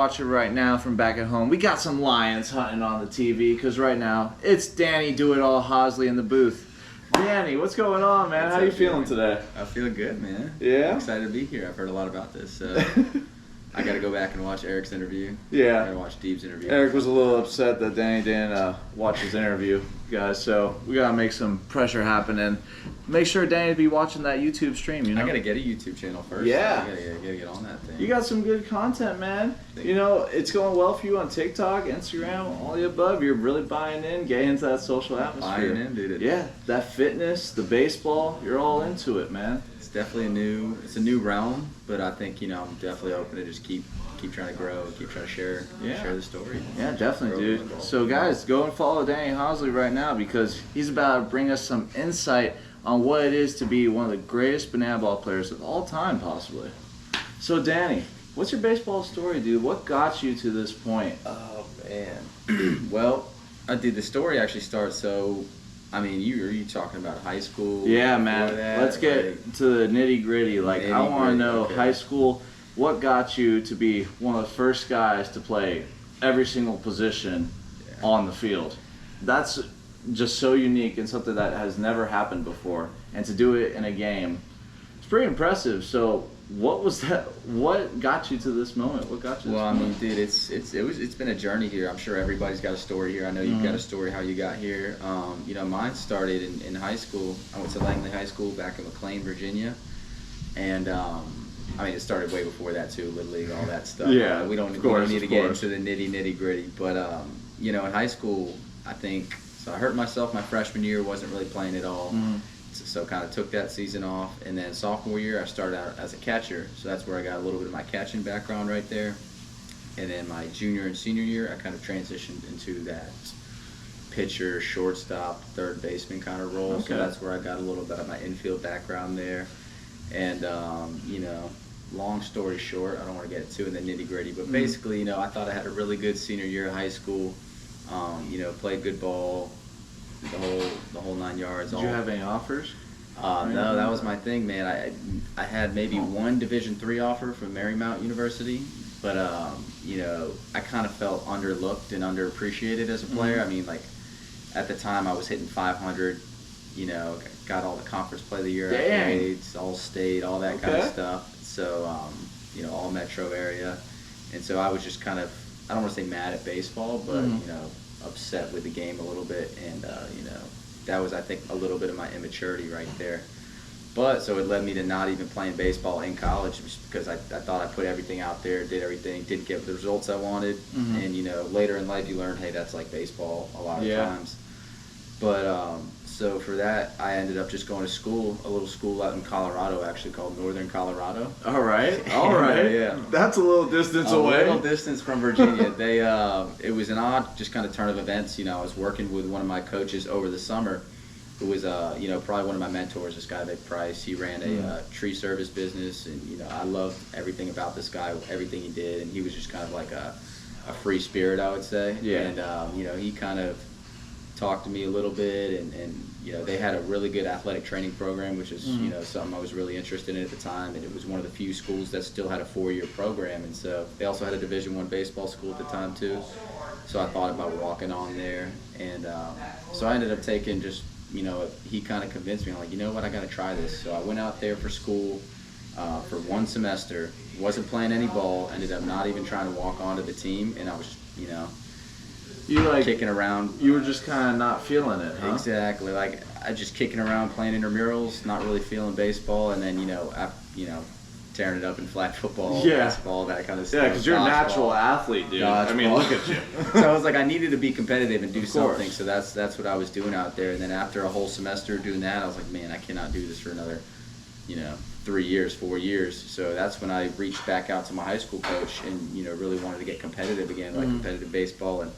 Watch it right now from back at home. We got some lions hunting on the TV because right now it's Danny Do It All Hosley in the booth. Danny, what's going on, man? How you feeling today? I feel good, man. Yeah? I'm excited to be here. I've heard a lot about this, so I got to go back and watch Eric's interview. Yeah. I got to watch Deeb's interview. Eric was a little upset that Danny didn't watch his interview, guys, so we got to make some pressure happen and make sure Danny be watching that YouTube stream, you know? I got to get a YouTube channel first. Yeah. I got to get on that thing. You got some good content, man. You know, it's going well for you on TikTok, Instagram, all the above. You're really buying in, getting into that social atmosphere. Buying in, dude. Yeah, that fitness, the baseball, you're all into it, man. It's definitely a new realm, but I think, I'm definitely open to just keep trying to grow, keep trying to share the story. Yeah, definitely, dude. So, guys, go and follow Danny Hosley right now because he's about to bring us some insight on what it is to be one of the greatest banana ball players of all time, possibly. So, Danny, what's your baseball story, dude? What got you to this point? Oh, man. Well, dude, the story actually starts, are you talking about high school? Yeah, man. Let's get to the nitty-gritty. I want to know, high school, what got you to be one of the first guys to play every single position on the field? That's just so unique and something that has never happened before. And to do it in a game, it's pretty impressive. So what was that? What got you to this moment? What got you to this moment? Dude, it's been a journey here. I'm sure everybody's got a story here. I know you've got a story how you got here. Mine started in high school. I went to Langley High School back in McLean, Virginia. And it started way before that too, Little League, all that stuff. Yeah, we don't need to get into the nitty gritty. But in high school, I think so. I hurt myself my freshman year, wasn't really playing at all. So kind of took that season off, and then sophomore year I started out as a catcher. So that's where I got a little bit of my catching background right there. And then my junior and senior year, I kind of transitioned into that pitcher, shortstop, third baseman kind of role. Okay. So that's where I got a little bit of my infield background there. And long story short, I don't want to get too in the nitty gritty, but basically, I thought I had a really good senior year of high school. Played good ball, the whole 9 yards. Did you have any offers? No, that was my thing, man. I had maybe one Division III offer from Marymount University, but I kind of felt underlooked and underappreciated as a player. At the time I was hitting 500. Got all the conference play of the year accolades, all state, all that kind of stuff. So all metro area, and so I was just kind of, I don't want to say mad at baseball, but upset with the game a little bit, and that was, I think, a little bit of my immaturity right there. But so it led me to not even playing baseball in college just because I thought I put everything out there, did everything, didn't get the results I wanted, and later in life you learn, hey, that's like baseball a lot of times. But so for that, I ended up just going to school, a little school out in Colorado, actually called Northern Colorado. All right. Yeah. That's a little distance away. A little distance from Virginia. It was an odd, just kind of turn of events. I was working with one of my coaches over the summer, who was, probably one of my mentors. This guy, Vic Price. He ran a tree service business, and I loved everything about this guy, everything he did, and he was just kind of like a free spirit, I would say. Yeah. And he kind of talked to me a little bit, and they had a really good athletic training program, which is something I was really interested in at the time, and it was one of the few schools that still had a 4-year program, and so they also had a Division I baseball school at the time too. So I thought about walking on there, and so I ended up taking he kind of convinced me. I'm like, you know what, I got to try this. So I went out there for school for 1 semester, wasn't playing any ball, ended up not even trying to walk onto the team, and I was kicking around. You were just kind of not feeling it, huh? Exactly. I just kicking around playing intramurals, not really feeling baseball, and then tearing it up in flag football, basketball, that kind of stuff. Yeah, because you're a natural athlete, dude. Dodgeball. Look at you. So I was like, I needed to be competitive and do something. So that's what I was doing out there. And then after a whole semester doing that, I was like, man, I cannot do this for another 3 years, 4 years. So that's when I reached back out to my high school coach and really wanted to get competitive again, like competitive baseball. And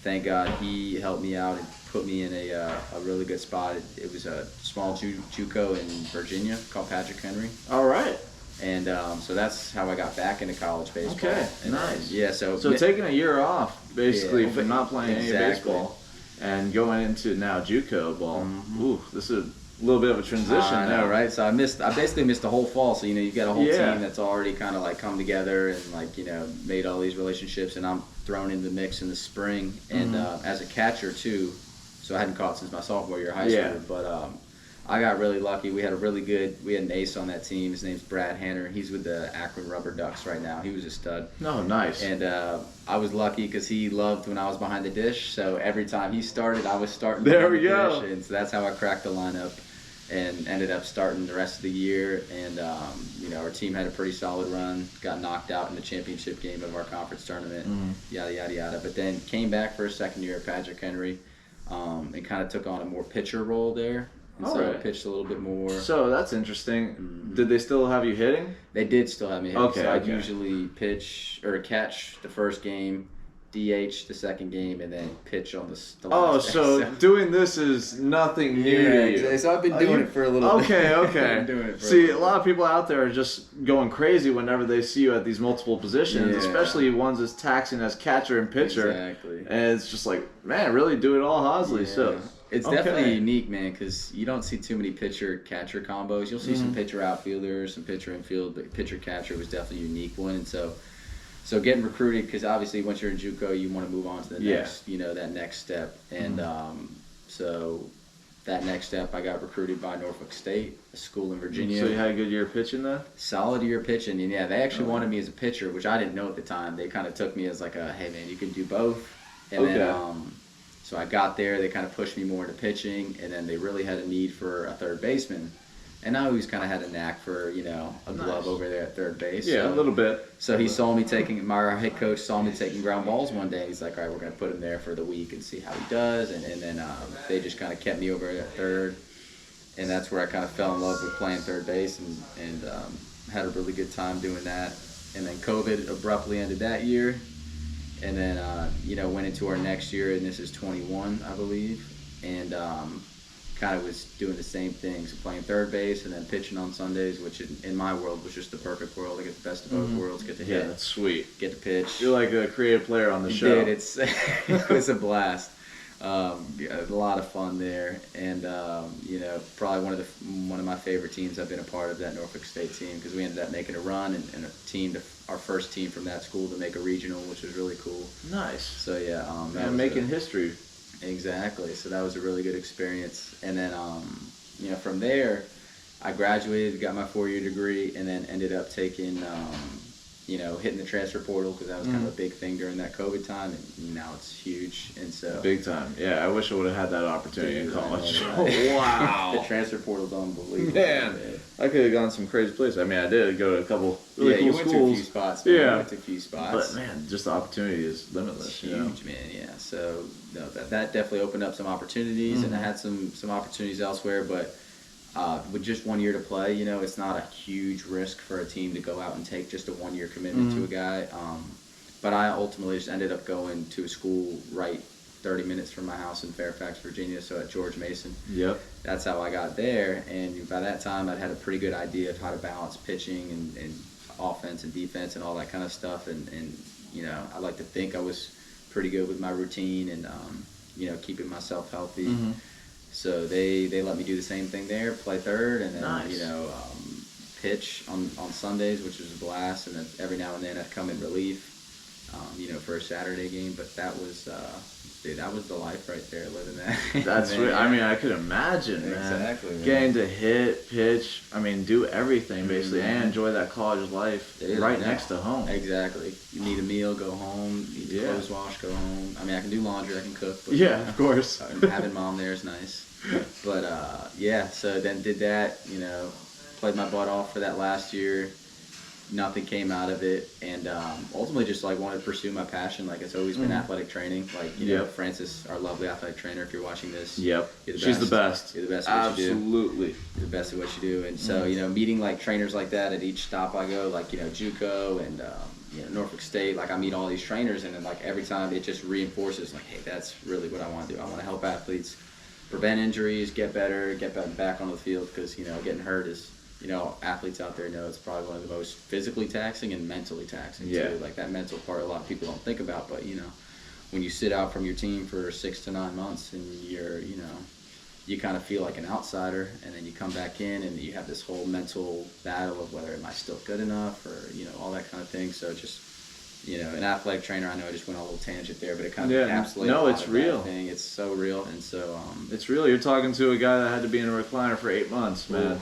thank God he helped me out and put me in a really good spot. It was a small JUCO in Virginia called Patrick Henry. All right. And so that's how I got back into college baseball. Okay, and nice. So taking a year off, basically, from not playing any baseball and going into now JUCO ball. Ooh, this is a little bit of a transition. I know, right? So I basically missed the whole fall. So you've got a whole Yeah. team that's already kind of like come together and like made all these relationships, and I'm thrown in the mix in the spring. And as a catcher too, so I hadn't caught since my sophomore year of high school. But I got really lucky. We had an ace on that team. His name's Brad Hanner. He's with the Akron Rubber Ducks right now. He was a stud. Oh, nice. And I was lucky because he loved when I was behind the dish. So every time he started, I was starting There behind we the go. dish. And so that's how I cracked the lineup and ended up starting the rest of the year. And, our team had a pretty solid run, got knocked out in the championship game of our conference tournament, yada, yada, yada. But then came back for a second year at Patrick Henry and kind of took on a more pitcher role there. And so I pitched a little bit more. So that's interesting. Did they still have you hitting? They did still have me hitting. Okay, so I'd okay. usually pitch or catch the first game, DH the second game, and then pitch on the last Oh, day. so doing this is nothing new to you. Exactly. So I've been doing it for a little bit. Okay. I've been doing it for See, a a lot of people out there are just going crazy whenever they see you at these multiple positions, Yeah. especially ones as taxing as catcher and pitcher. Exactly. And it's just like, man, really do it all, Hosley. Yeah. So It's okay. definitely unique, man, because you don't see too many pitcher-catcher combos. You'll see some pitcher-outfielders, some pitcher-infield, but pitcher-catcher was definitely a unique one. And so getting recruited, because obviously once you're in JUCO, you want to move on to the next, that next step. And so that next step, I got recruited by Norfolk State, a school in Virginia. So you had a good year pitching then? Solid year pitching, and they actually wanted me as a pitcher, which I didn't know at the time. They kind of took me as like hey man, you can do both. And then so I got there, they kind of pushed me more into pitching, and then they really had a need for a third baseman. And I always kind of had a knack for, a glove over there at third base. Yeah, so, a little bit. So he saw me my head coach saw me taking ground balls one day. He's like, all right, we're going to put him there for the week and see how he does. And then they just kind of kept me over at third. And that's where I kind of fell in love with playing third base and had a really good time doing that. And then COVID abruptly ended that year. And then, went into our next year, and this is 21, I believe, and kind of was doing the same thing, so playing third base and then pitching on Sundays, which in my world was just the perfect world. I get the best of both worlds, get to hit, Yeah, that's sweet. get to pitch. You're like a creative player on the show. Dude, it was a blast. A lot of fun there, and probably one of my favorite teams. I've been a part of that Norfolk State team because we ended up making a run and our first team from that school to make a regional, which was really cool. Nice. So yeah, And making history. Exactly. So that was a really good experience, and then from there, I graduated, got my 4-year degree, and then ended up taking hitting the transfer portal because that was kind of a big thing during that COVID time, and now it's huge. And so Big time. Yeah, I wish I would have had that opportunity in Dude, I know, college. right? Wow. the transfer portal's unbelievable. Man, I could have gone some crazy places. I mean, I did go to a couple really yeah, cool you went schools. to a few spots. Man. Yeah. You went to a few spots. But man, just the opportunity is limitless. It's huge, man. Yeah. So that definitely opened up some opportunities, and I had some opportunities elsewhere. But with just 1 year to play, it's not a huge risk for a team to go out and take just a 1-year commitment to a guy. But I ultimately just ended up going to a school right 30 minutes from my house in Fairfax, Virginia, so at George Mason. Yep. That's how I got there, and by that time I'd had a pretty good idea of how to balance pitching and offense and defense and all that kind of stuff, and I like to think I was pretty good with my routine and keeping myself healthy. So they let me do the same thing there, play third, and then Nice. pitch on Sundays, which was a blast, and then every now and then I'd come in relief, for a Saturday game. But that was the life right there, living that. That's Man, sweet. yeah. I mean, I could imagine, man. Exactly, man. Getting to hit, pitch, do everything basically, and enjoy that college life It is, right man. next to home. Exactly. You need a meal, go home. You need to Yeah. clothes wash, go home. I mean, I can do laundry, I can cook. But, Yeah, of course. Having mom there is nice. But, so then did that, played my butt off for that last year. Nothing came out of it. And ultimately just, wanted to pursue my passion. It's always been athletic training. Yep. Frances, our lovely athletic trainer, if you're watching this. Yep. You're the She's best. the best. You're the best at what you do. Absolutely. You're the best at what you do. And so, meeting trainers like that at each stop I go, JUCO and Norfolk State, I meet all these trainers, and then every time it just reinforces hey, that's really what I want to do. I want to help athletes prevent injuries, get better, get back on the field, because getting hurt is athletes out there know it's probably one of the most physically taxing and mentally taxing too. That mental part a lot of people don't think about, but when you sit out from your team for 6 to 9 months and you're you kind of feel like an outsider, and then you come back in and you have this whole mental battle of whether am I still good enough, or all that kind of thing. So just an athletic trainer. I know I just went on a little tangent there, but it kind of encapsulates. No, it's real. Thing. It's so real, and so it's real. You're talking to a guy that had to be in a recliner for 8 months, man.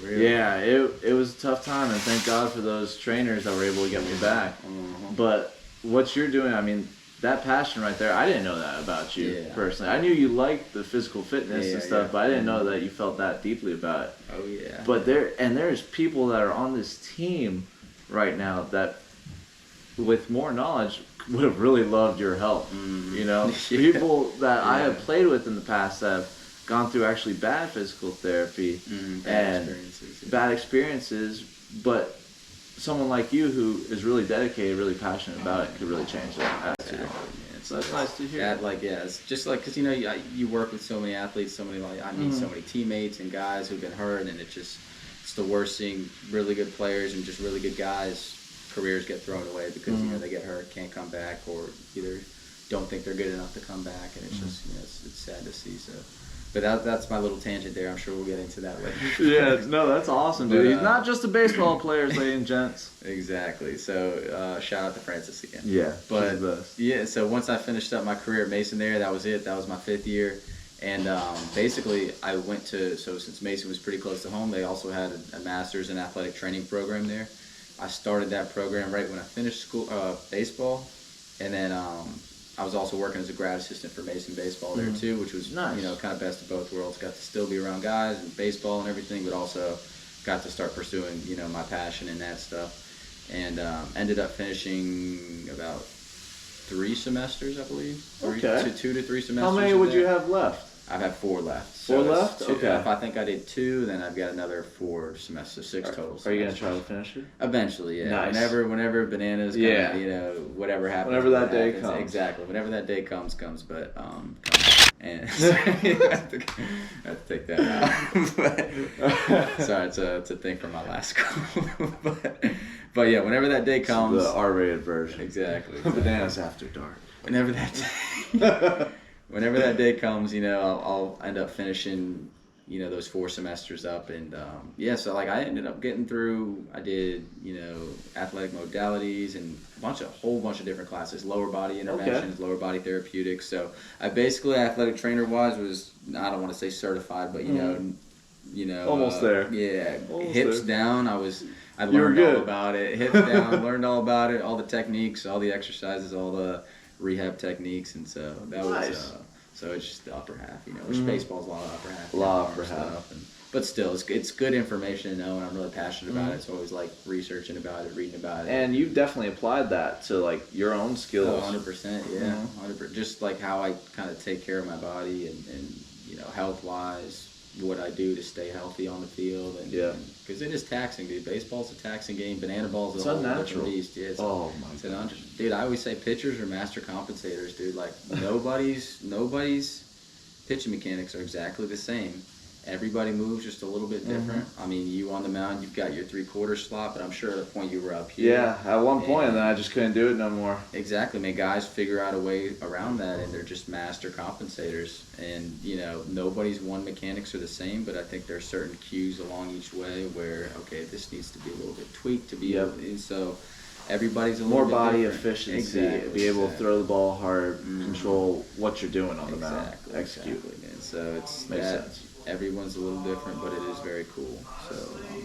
Really? Yeah, it was a tough time, and thank God for those trainers that were able to get me back. But what you're doing, I mean, that passion right there, I didn't know that about you personally. I knew you liked the physical fitness and stuff, but I didn't know that you felt that deeply about it. Oh yeah. But there's people that are on this team right now that, with more knowledge, would have really loved your help. People that I have played with in the past that have gone through actually bad physical therapy bad experiences, but someone like you who is really dedicated, really passionate about it, could really change that attitude. So that's nice to hear. It's just like, because you work with so many athletes, I meet so many teammates and guys who've been hurt, and it's the worst seeing really good players and just really good guys' careers get thrown away because they get hurt, can't come back, or either don't think they're good enough to come back, and it's just it's sad to see. So. But that's my little tangent there. I'm sure we'll get into that later. That's awesome, dude. He's not just a baseball player, ladies and gents. Exactly. So shout out to Francis again. Yeah, but she's the best. So once I finished up my career at Mason there, that was it. That was my 5th year. And basically, I went to, since Mason was pretty close to home, they also had a master's in athletic training program there. I started that program right when I finished school baseball. And then I was also working as a grad assistant for Mason baseball there too, which was nice. Kind of best of both worlds. Got to still be around guys and baseball and everything, but also got to start pursuing my passion in that stuff. And ended up finishing about 3 semesters, I believe. 2 to 3 semesters. How many would you have left? I've had 4 left. 4 left? Okay. If I think I did 2, then I've got another 4 semesters, 6 total. Are you going to try to finish it? Eventually, yeah. Nice. Whenever bananas come, whatever happens. Whenever that day comes. Exactly. Whenever that day comes. But, and I have to take that out. Sorry, it's a thing from my last school. but yeah, whenever that day comes. The R-rated version. Exactly. Bananas after dark. Whenever that day comes, I'll end up finishing, those 4 semesters up. And, so like I ended up getting through, I did, athletic modalities and a whole bunch of different classes, lower body interventions, lower body therapeutics. So I basically, athletic trainer wise, was, I don't want to say certified, but, almost there. Yeah. Almost hips there. down. I learned all about it. Hips down, learned all about it, all the techniques, all the exercises, all the rehab techniques, and so that was so it's just the upper half, which baseball's a lot of upper half. A lot of upper half. But still, it's good information to know, and I'm really passionate about it. So I always like researching about it, reading about it. And you've definitely applied that to like your own skills. 100%, yeah. 100%. Just like how I kind of take care of my body and health wise, what I do to stay healthy on the field, and because it is taxing, dude. Baseball's a taxing game. Banana ball's a whole different beast. Yeah, dude, I always say pitchers are master compensators, dude. Like nobody's pitching mechanics are exactly the same. Everybody moves just a little bit different. I mean, you on the mound, you've got your 3/4 slot, but I'm sure at the point you were up here. Yeah, at one point, and then I just couldn't do it no more. Exactly. I mean, guys figure out a way around that, and they're just master compensators. And, nobody's one mechanics are the same, but I think there are certain cues along each way where, okay, this needs to be a little bit tweaked to be able to, and so everybody's a little more bit body different. efficiency, be able to throw the ball hard, control what you're doing on the mound, execute. And so it's makes sense. Everyone's a little different, but it is very cool. So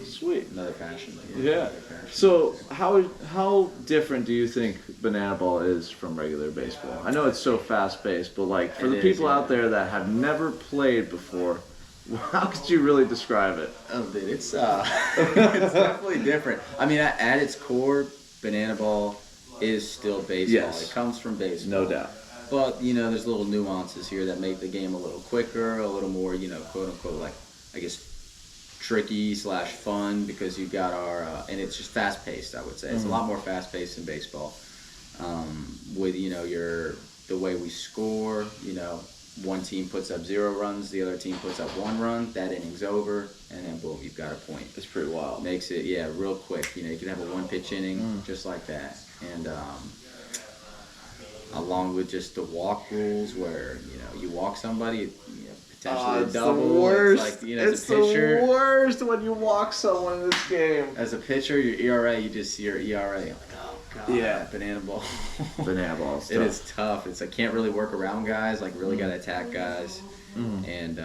sweet, another passion. Yeah. So how different do you think banana ball is from regular baseball? I know it's so fast paced, but like for the people out there that have never played before, how could you really describe it? Oh, dude, it's it's definitely different. I mean, at its core, banana ball is still baseball. Yes. It comes from baseball. No doubt. But, there's little nuances here that make the game a little quicker, a little more, quote unquote, like, I guess, tricky / fun, because you've got our, and it's just fast paced, I would say. It's a lot more fast paced than baseball. With, the way we score, one team puts up 0 runs, the other team puts up 1 run, that inning's over, and then boom, you've got a point. It's pretty wild. Makes it, real quick. You can have a 1-pitch inning just like that. And, along with just the walk rules where, you walk somebody, potentially a it's double. the worst. It's like, you know, It's as a pitcher, the worst when you walk someone in this game. As a pitcher, your ERA, you just see your ERA. You're like, oh god, Yeah. banana ball. Banana balls. It is tough. It's I can't really work around guys. Like really got to attack guys. Mm. And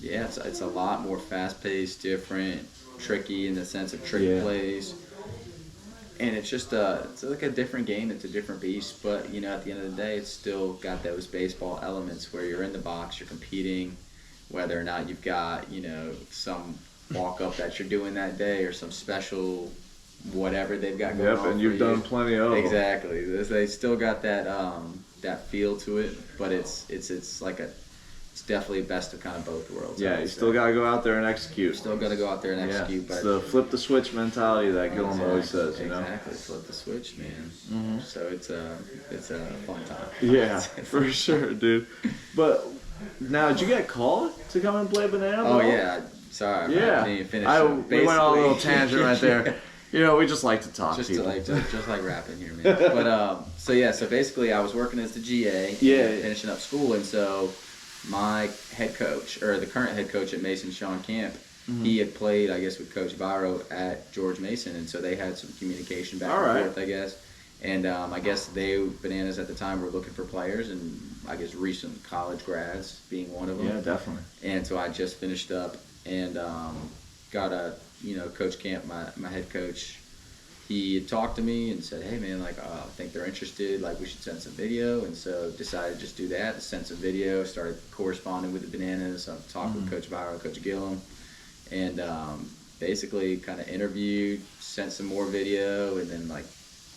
yeah, it's a lot more fast-paced, different, tricky in the sense of trick plays. And it's just it's like a different game. It's a different beast. But you know, at the end of the day, it's still got those baseball elements where you're in the box, you're competing, whether or not you've got some walk-up that you're doing that day or some special whatever they've got going on. Yep, and you've done plenty of them. Exactly. They still got that feel to it, but it's like it's definitely best of kind of both worlds. Yeah, you still got to go out there and execute. Still got to go out there and execute. It's the flip the switch mentality that Gillum always says, you know? Exactly, flip the switch, man. Mm-hmm. So it's a fun time. Yeah, for sure, dude. But now, did you get called to come and play banana ball? Oh, yeah. Sorry, yeah. I didn't finish. We went on a little tangent right there. You know, we just like to talk. Just people. just like rapping here, man. But so basically, I was working as the GA. Finishing up school, and so my head coach, or the current head coach at Mason, Sean Camp, he had played, I guess, with Coach Viro at George Mason, and so they had some communication back and forth, I guess. And I guess Bananas at the time were looking for players, and I guess recent college grads being one of them. Yeah, definitely. And so I just finished up and got Coach Camp, my head coach, he had talked to me and said, hey man, like I think they're interested, like we should send some video. And so decided to just do that, send some video, started corresponding with the Bananas. I talked with Coach Viro, Coach Gillum, and basically kind of interviewed, sent some more video, and then like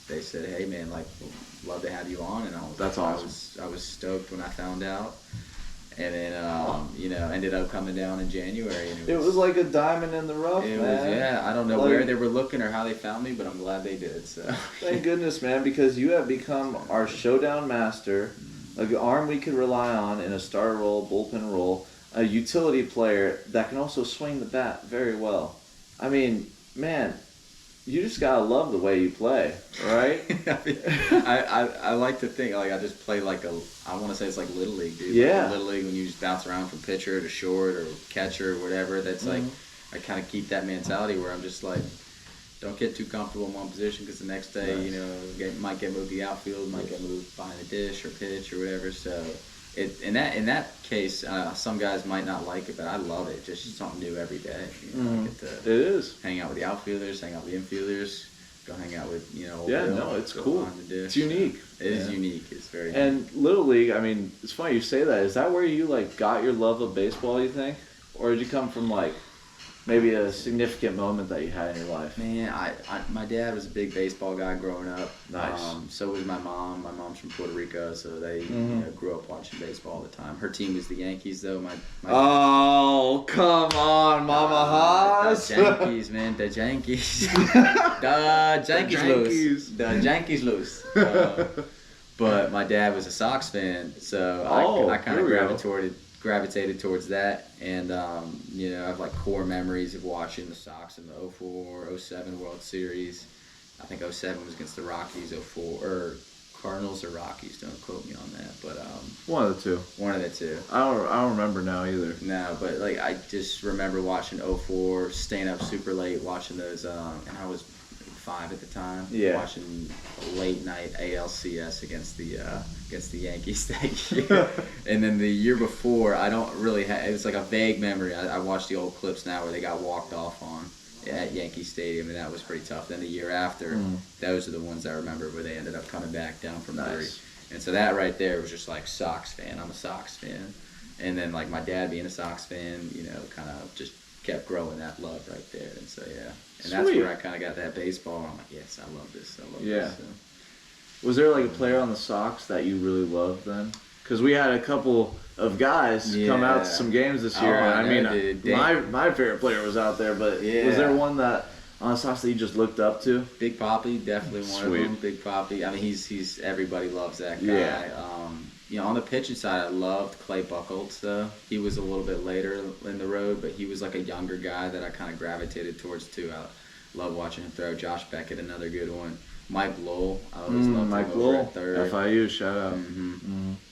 they said, hey man, like we'd love to have you on. And That's awesome. I was stoked when I found out. And then, ended up coming down in January. And it was like a diamond in the rough, man. I don't know where they were looking or how they found me, but I'm glad they did. So thank goodness, man, because you have become our showdown master, an arm we could rely on in a star role, bullpen role, a utility player that can also swing the bat very well. I mean, man, you just gotta love the way you play, right? I like to think like I just play like I want to say it's like Little League, dude. Yeah. Like Little League when you just bounce around from pitcher to short or catcher or whatever. That's like I kind of keep that mentality where I'm just like, don't get too comfortable in one position because the next day, might get moved to the outfield, might get moved behind the dish or pitch or whatever. So in that case, some guys might not like it, but I love it. Just something new every day. I get to it is. Hang out with the outfielders, hang out with the infielders, go hang out with it's cool. It's unique. It is unique. It's very. And Little League, I mean, it's funny you say that. Is that where you like got your love of baseball? You think, or did you come from like maybe a significant moment that you had in your life? Man, my dad was a big baseball guy growing up. Nice. So was my mom. My mom's from Puerto Rico, so they grew up watching baseball all the time. Her team was the Yankees, though. Oh, come on, Mama Haas. The Yankees, man. The Yankees. The Yankees lose. But my dad was a Sox fan, so I kind of gravitated towards that, and I have like core memories of watching the Sox in the 04-07 World Series. I think 07 was against the Rockies, 04 or Cardinals or Rockies. Don't quote me on that, but one of the two. One of the two. I don't remember now either. No, but like I just remember watching 04, staying up super late watching those, and I was 5 at the time. Yeah. Watching late night ALCS against the Yankees that year. And then the year before, I don't really have. It was like a vague memory. I watched the old clips now where they got walked off on at Yankee Stadium, and that was pretty tough. Then the year after, those are the ones I remember where they ended up coming back down from 3. And so that right there was just like Sox fan. I'm a Sox fan. And then like my dad being a Sox fan, kind of just kept growing that love right there. And so yeah. And that's where I kind of got that baseball. I'm like, yes, I love this. I love this. So. Was there like a player on the Sox that you really loved then? Because we had a couple of guys come out to some games this year. My favorite player was out there, but was there one that on the Sox that you just looked up to? Big Papi, definitely one of them. Big Papi. I mean, he's everybody loves that guy. Yeah. On the pitching side, I loved Clay Buchholz, though. He was a little bit later in the road, but he was like a younger guy that I kind of gravitated towards, too. I love watching him throw. Josh Beckett, another good one. Mike Lowell. I always loved Mike him over Lowell, at third. FIU, shout out.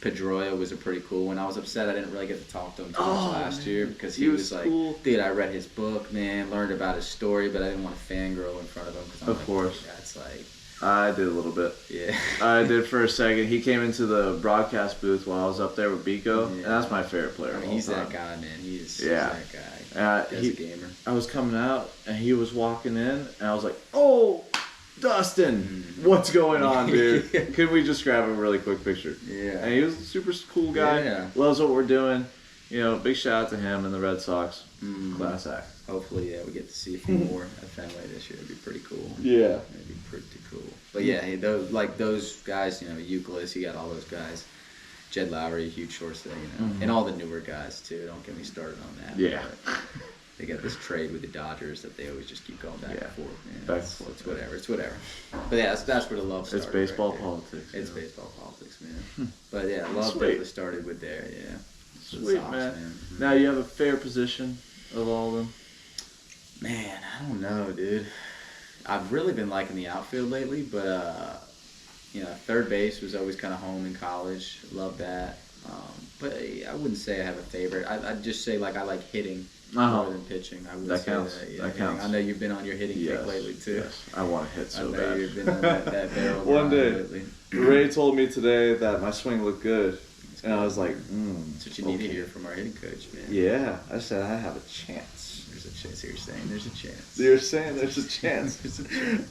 Pedroia was a pretty cool one. I was upset I didn't really get to talk to him too much last year because he was like, cool. dude, I read his book, man, learned about his story, but I didn't want to fangirl in front of him. Cause I'm of course. Dude, that's like... I did a little bit. Yeah. I did for a second. He came into the broadcast booth while I was up there with Biko, and that's my favorite player. I mean, he's that guy, man. He's that guy. He's a gamer. I was coming out, and he was walking in, and I was like, "Oh, Dustin, what's going on, dude? Could we just grab a really quick picture?" Yeah. And he was a super cool guy. Yeah. Loves what we're doing. You know, big shout out to him and the Red Sox. Class act. Hopefully, yeah, we get to see a few more at Fenway this year. It'd be pretty cool. Yeah. It'd be pretty cool. But yeah, hey, those guys, you know, Euclid, you got all those guys. Jed Lowry, huge shortstop, you know, and all the newer guys too. Don't get me started on that. Yeah. They got this trade with the Dodgers that they always just keep going back and forth. Man. Back and forth. It's whatever. But yeah, that's where the love started. It's baseball right politics. It's baseball politics, man. But yeah, love definitely started with there. Yeah. Sweet, Sox, man. Now you have a favorite position of all of them? Man, I don't know, dude. I've really been liking the outfield lately, but you know, third base was always kind of home in college. Love that. But I wouldn't say I have a favorite. I'd just say like I like hitting more than pitching. I would that say counts. that. Yeah, that counts. I know you've been on your hitting kick lately too. Yes. I want to hit so bad. I know you've been on that barrel. One day, lately. Ray told me today that my swing looked good, and I was like, That's what you need to hear from our hitting coach, man. Yeah, I said I have a chance. There's a chance. You're saying there's a chance. You're saying there's a chance. There's a chance.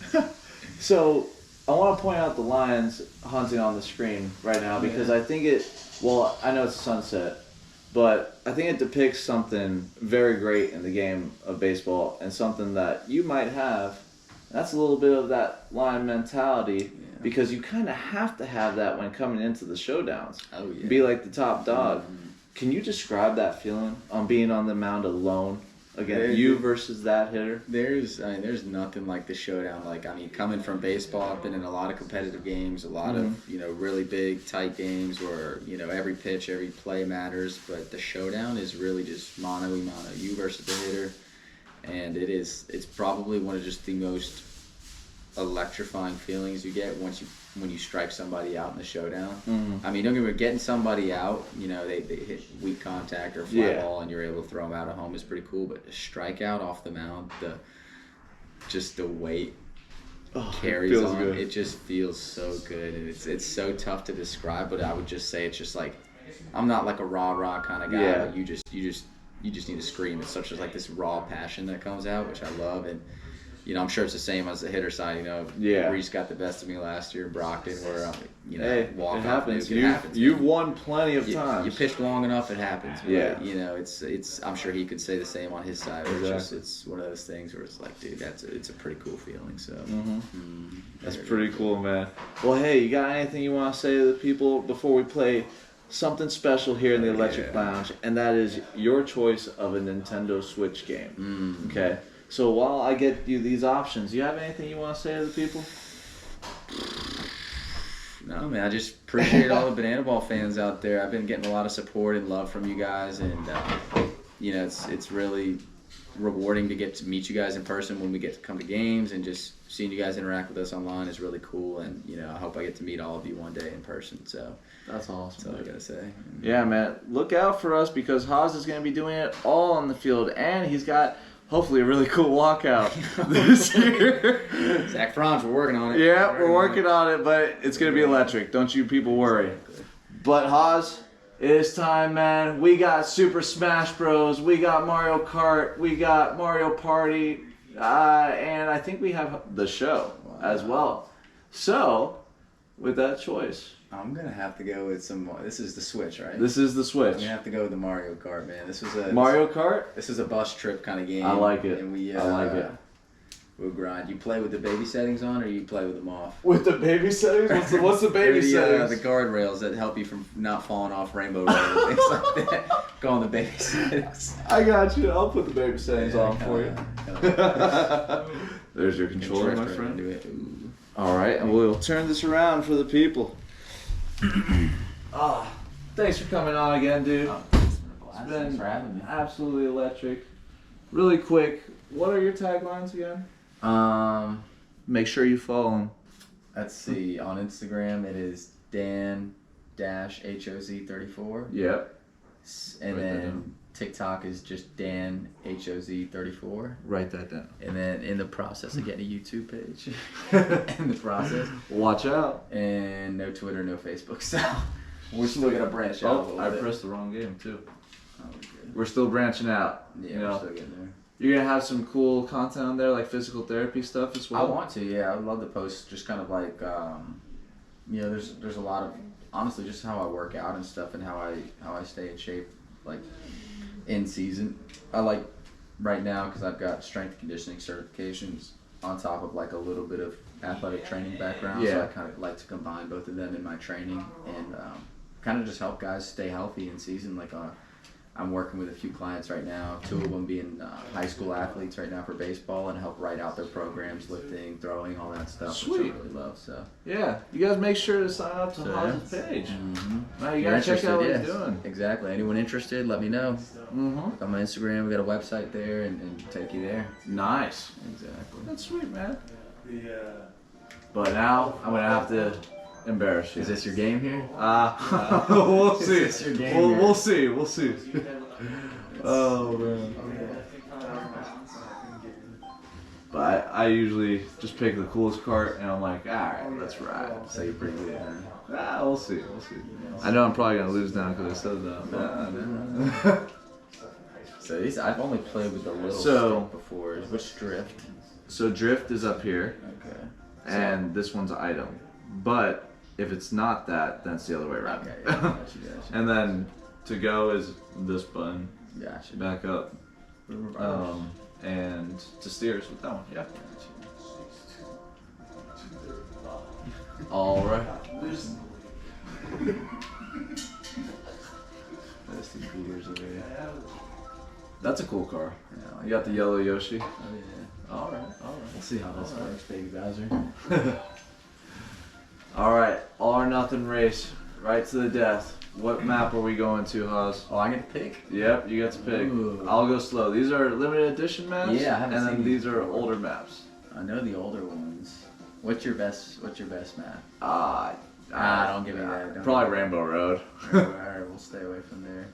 So I want to point out the lines hunting on the screen right now because I think well, I know it's sunset, but I think it depicts something very great in the game of baseball and something that you might have. That's a little bit of that line mentality because you kind of have to have that when coming into the showdowns. Oh, yeah. Be like the top dog. Can you describe that feeling on being on the mound alone? Again, you versus that hitter. There's nothing like the showdown. Like, I mean, coming from baseball, I've been in a lot of competitive games, a lot of, you know, really big, tight games where, you know, every pitch, every play matters. But the showdown is really just mano a mano, you versus the hitter. And it's probably one of just the most electrifying feelings you get when you strike somebody out in the showdown. I mean, don't get me wrong, getting somebody out, you know, they hit weak contact or fly ball and you're able to throw them out at home is pretty cool. But a strikeout off the mound, the weight carries on. Good. It just feels so good, and it's so tough to describe. But I would just say it's just like, I'm not like a rah kind of guy. But you just need to scream. It's such like this raw passion that comes out, which I love. And you know, I'm sure it's the same as the hitter side. You know, Reese got the best of me last year in Brockton, where you know, walk it off. happens. It happens. You've won plenty of times. You pitched long enough, it happens. But, you know, it's. I'm sure he could say the same on his side. It's one of those things where it's like, dude, it's a pretty cool feeling. So that's pretty cool, man. Well, hey, you got anything you want to say to the people before we play something special here in the ElectriK Lounge, and that is your choice of a Nintendo Switch game. Okay. So while I get you these options, do you have anything you want to say to the people? No, man. I just appreciate all the Banana Ball fans out there. I've been getting a lot of support and love from you guys, and you know, it's really rewarding to get to meet you guys in person when we get to come to games, and just seeing you guys interact with us online is really cool. And you know, I hope I get to meet all of you one day in person. So that's awesome. That's all I gotta say. Yeah, man. Look out for us because Haas is gonna be doing it all on the field, and he's got hopefully a really cool walkout this year. Zach Franz, we're working on it. Yeah, we're working on it, but it's going to be electric. Don't you people worry. But Haas, it is time, man. We got Super Smash Bros. We got Mario Kart. We got Mario Party. And I think we have the show as well. So, with that choice, I'm going to have to go with some more. This is the Switch, right? This is the Switch. I'm going to have to go with the Mario Kart, man. Mario Kart? This is a bus trip kind of game. I like it. And I like it. We'll grind. You play with the baby settings on, or you play with them off? With the baby settings? What's the baby settings? The guardrails that help you from not falling off Rainbow Road and things like that. Go on the baby settings. I got you. I'll put the baby settings on for you. There's your controller, my friend. All right, and we'll turn this around for the people. Thanks for coming on again, dude. It's been for having me. Absolutely electric. Really quick, what are your taglines again? Make sure you follow him. Let's see. On Instagram, it is Dan Hoz34. Yep. And Write that then down. TikTok is just Dan Hoz34. Write that down. And then in the process of getting a YouTube page. In the process. Watch out. And no Twitter, no Facebook. So we're still gonna branch out. Oh, I pressed the wrong game too. Oh, we're good. We're still branching out. Yeah, you we're know, still getting there. you're gonna have some cool content on there, like physical therapy stuff as well. I want to, yeah. I would love to post just kind of like, there's a lot of, honestly, just how I work out and stuff and how I stay in shape, like in season. I like right now because I've got strength conditioning certifications on top of like a little bit of athletic training background. So Yeah. I kind of like to combine both of them in my training and kind of just help guys stay healthy in season. Like I'm working with a few clients right now, 2 of them being high school athletes right now for baseball, and help write out their programs, lifting, throwing, all that stuff, which Sweet. I really love. So Yeah, you guys make sure to sign up to So, Hoz's page. mm-hmm. Now you You're gotta check out what interested, he's yes. doing. Exactly. Anyone interested, let me know. Mm-hmm. On my Instagram, we got a website there and take you there. Nice. Exactly. That's sweet, man. But now I'm gonna have to embarrass you. Is this your game here? We'll Is see. this your game here? We'll see. We'll see. Oh man. But I usually just pick the coolest cart, and I'm like, all right, let's ride. So you pretty good, huh? We'll see. We'll see. I know I'm probably gonna lose now because I said that. So these, I've only played with the little So- stick before. Which drift? So drift is up here, Okay. and this one's item. But if it's not that, then it's the other way around. Okay, yeah, gotcha. And then to go is this button. Gotcha. Back up. And to steer is with that one. Yeah. All right. There's some coolers over here. That's a cool car. Yeah, You got the yellow Yoshi. Oh yeah. All right. We'll see how this works, baby Bowser. All right. All or nothing race. Right to the death. What map are we going to, Haas? Oh, I get to pick? Yep, you got to pick. Ooh. I'll go slow. These are limited edition maps. Yeah, I haven't and then seen these these are before. older maps. I know the older ones. What's your best map? Don't give me that. Don't Probably give me Rainbow Road. Alright, we'll stay away from there.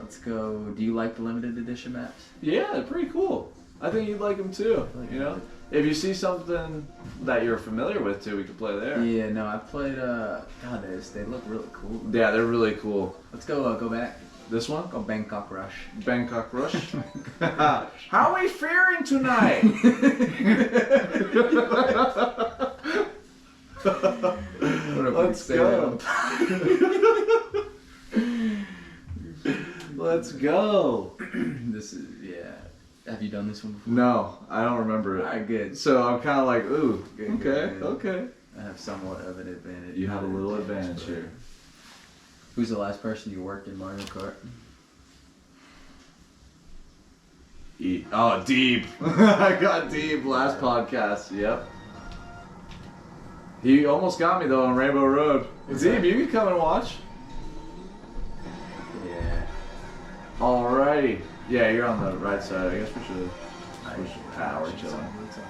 Let's go. Do you like the limited edition maps? Yeah, they're pretty cool. I think you'd like them too. You know, if you see something that you're familiar with too, we could play there. Yeah, no, I've played. God, they look really cool. Yeah, they're really cool. Let's go back. This one, Go Bangkok Rush. Bangkok Rush. How are we faring tonight? Let's go. Let's go. This is Have you done this one before? No, I don't remember it. Alright, good. So I'm kind of like, ooh, Good, okay, good, good. okay. I have somewhat of an advantage. You have a little advantage but- here. Who's the last person you worked in Mario Kart? Oh, Deep. I got Deep last podcast. Yep. He almost got me though on Rainbow Road. Deep, you can come and watch. Yeah. Alrighty. Yeah, you're on the right side. I guess we should. We're chilling. It's all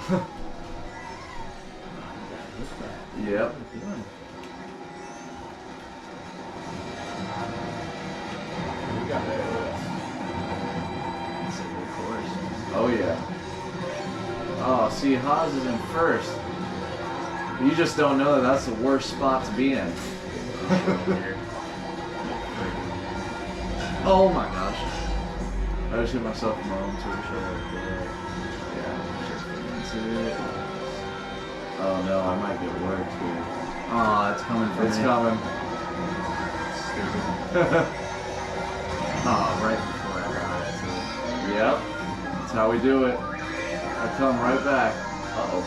good. Yep. We got it's a good course. Oh yeah. Oh, see, Haas is in first. You just don't know that that's the worst spot to be in. Oh my gosh. I just hit myself in my own Twitter. Yeah. Oh no, I might get worked here. Oh, it's coming for It's me. coming. Oh, right before I got it. Too. Yep. That's how we do it. I come right back. Uh-oh.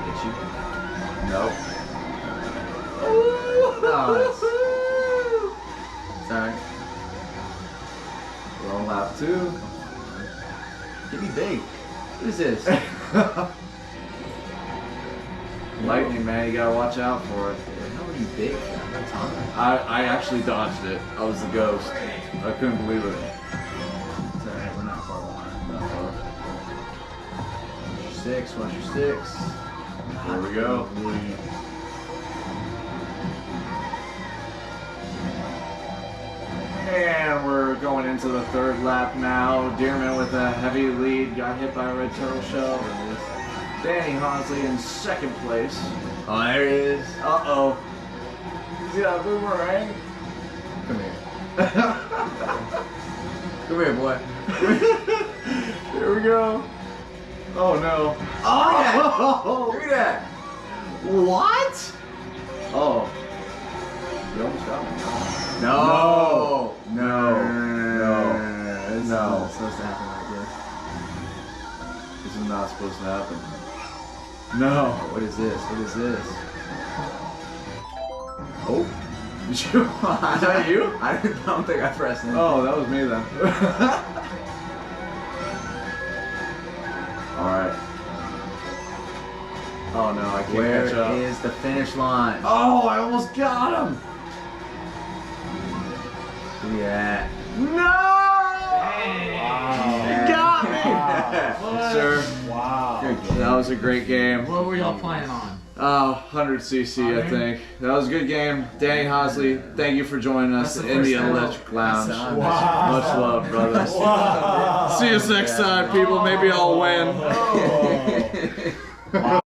Hit you? Nope. Sorry. We're on lap 2. Get me big. What is this? Lightning, man, you gotta watch out for it. How are you big? That's on. I actually dodged it. I was the ghost. I couldn't believe it. It's alright, we're not far behind. Not far. Watch your 6, watch your 6. Here we go. going into the third lap now. Dearman with a heavy lead, got hit by a red turtle shell. Danny Hosley in second place. Oh, there it is. Uh-oh. See that boomerang? Come here. Come here, boy. Here we go. Oh no. Oh! Look at that. What? Oh. You almost got me. No. No. It's No. not supposed to happen like This is not supposed to happen. No. this. What is this? What is this? Oh. Did you? Is that you? I don't think I pressed anything. Oh, that was me then. Alright. Oh no, I can't Where catch up. is the finish line? Oh, I almost got him! Yeah. No! You got me! Sir. Wow. That was a great game. What were y'all playing on? 100cc, I think. That was a good game. Danny Hosley, thank you for joining us That's the in the first time. ElectriK Lounge. Wow. Much love, brothers. Wow. See us next time, people. Maybe I'll win. Oh. Wow.